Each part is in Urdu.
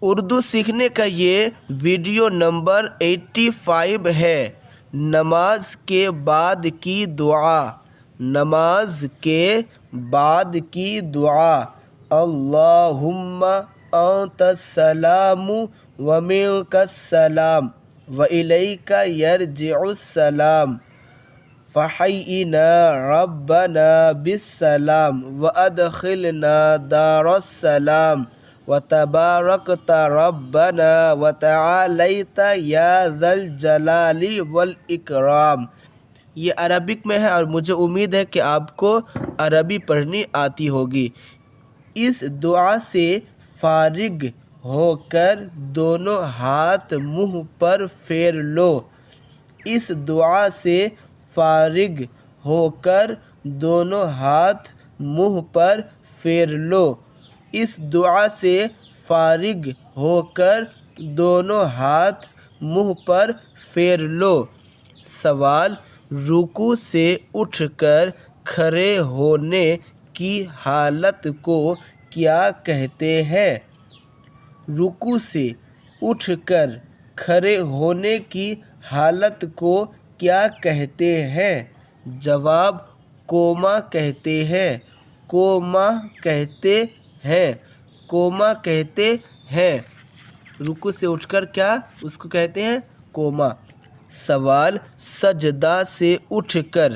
اردو سیکھنے کا یہ ویڈیو نمبر 85 ہے۔ نماز کے بعد کی دعا۔ نماز کے بعد کی دعا: اللہم انت السلام ومنک السلام والیک یرجع السلام فحینا ربنا بالسلام وادخلنا دار السلام وتبارکت ربنا وتعالیت یا ذا الجلال والاکرام۔ یہ عربک میں ہے اور مجھے امید ہے کہ آپ کو عربی پڑھنی آتی ہوگی۔ اس دعا سے فارغ ہو کر دونوں ہاتھ منہ پر پھیر لو۔ اس دعا سے فارغ ہو کر دونوں ہاتھ منہ پر پھیر لو۔ اس دعا سے فارغ ہو کر دونوں ہاتھ منہ پر پھیر لو۔ سوال: رکوع سے اٹھ کر کھڑے ہونے کی حالت کو کیا کہتے ہیں؟ رکوع سے اٹھ کر کھڑے ہونے کی حالت کو کیا کہتے ہیں؟ جواب: قوما کہتے ہیں۔ قوما کہتے ہیں۔ قوما کہتے ہیں۔ رکوع سے اٹھ کر کیا اس کو کہتے ہیں؟ قوما۔ سوال: سجدہ سے اٹھ کر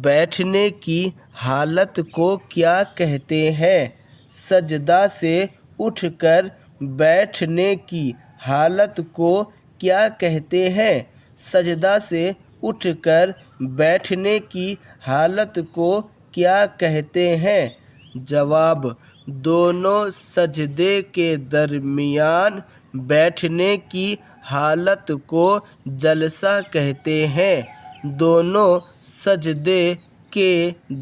بیٹھنے کی حالت کو کیا کہتے ہیں؟ سجدہ سے اٹھ کر بیٹھنے کی حالت کو کیا کہتے ہیں؟ سجدہ سے اٹھ کر بیٹھنے کی حالت کو کیا کہتے ہیں؟ جواب: دونوں سجدے کے درمیان بیٹھنے کی حالت کو جلسہ کہتے ہیں۔ دونوں سجدے کے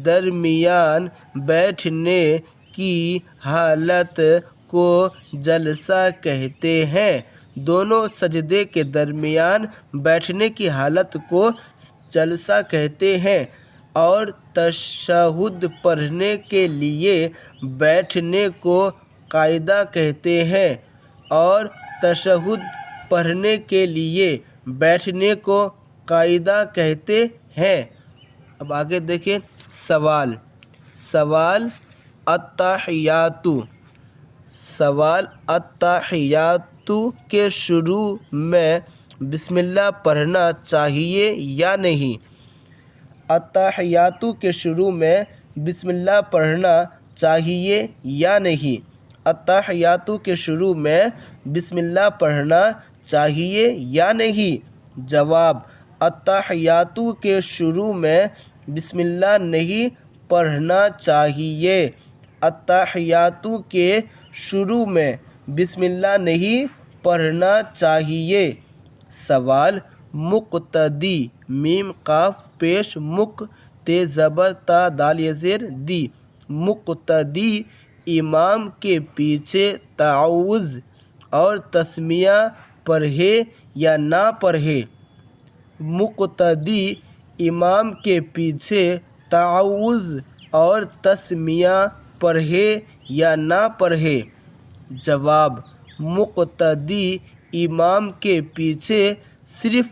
درمیان بیٹھنے کی حالت کو جلسہ کہتے ہیں۔ دونوں سجدے کے درمیان بیٹھنے کی حالت کو جلسہ کہتے ہیں اور تشہد پڑھنے کے لیے بیٹھنے کو قاعدہ کہتے ہیں اور تشہد پڑھنے کے لیے بیٹھنے کو قاعدہ کہتے ہیں۔ اب آگے دیکھیں سوال۔ سوال: التحیات۔ سوال: التحیات کے شروع میں بسم اللہ پڑھنا چاہیے یا نہیں؟ التحیات کے شروع میں بسم اللہ پڑھنا چاہیے یا نہیں؟ التحیات کے شروع میں بسم اللہ پڑھنا چاہیے یا نہیں؟ جواب: التحیات کے شروع میں بسم اللہ نہیں پڑھنا چاہیے۔ التحیات کے شروع میں بسم اللہ نہیں پڑھنا چاہیے۔ سوال: مقتدی م ق پیش مق ت زبر تا دال یا زیر دی۔ مقتدی امام کے پیچھے تعوذ اور تسمیہ پڑھے یا نہ پڑھے؟ مقتدی امام کے پیچھے تعوذ اور تسمیہ پڑھے یا نہ پڑھے؟ جواب: مقتدی امام کے پیچھے صرف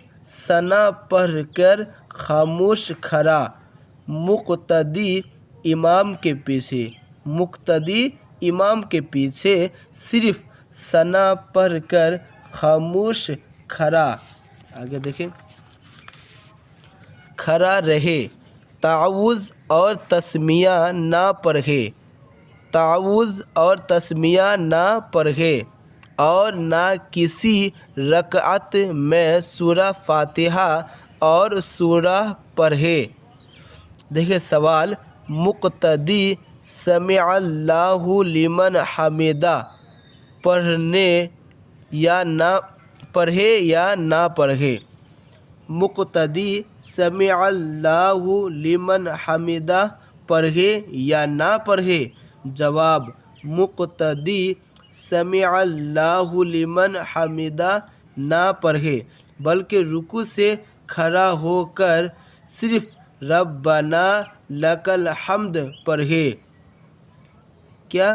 ثنا پڑھ کر خاموش کھڑا۔ مقتدی امام کے پیچھے مقتدی امام کے پیچھے صرف ثنا پڑھ کر خاموش کھڑا۔ آگے دیکھیں۔ کھڑا رہے، تعوذ اور تسمیہ نہ پڑھے۔ تعوذ اور تسمیہ نہ پڑھے اور نہ کسی رکعت میں سورہ فاتحہ اور سورہ پڑھے۔ دیکھیں سوال: مقتدی سمع اللہ لمن حمدہ پڑھے یا نہ پڑھے؟ مقتدی سمع اللہ لمن حمدہ پڑھے یا نہ پڑھے؟ جواب: مقتدی سمع اللہ لمن حمدہ نہ پڑھے بلکہ رکوع سے کھڑا ہو کر صرف ربنا لک الحمد پڑھے۔ کیا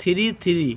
33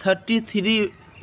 33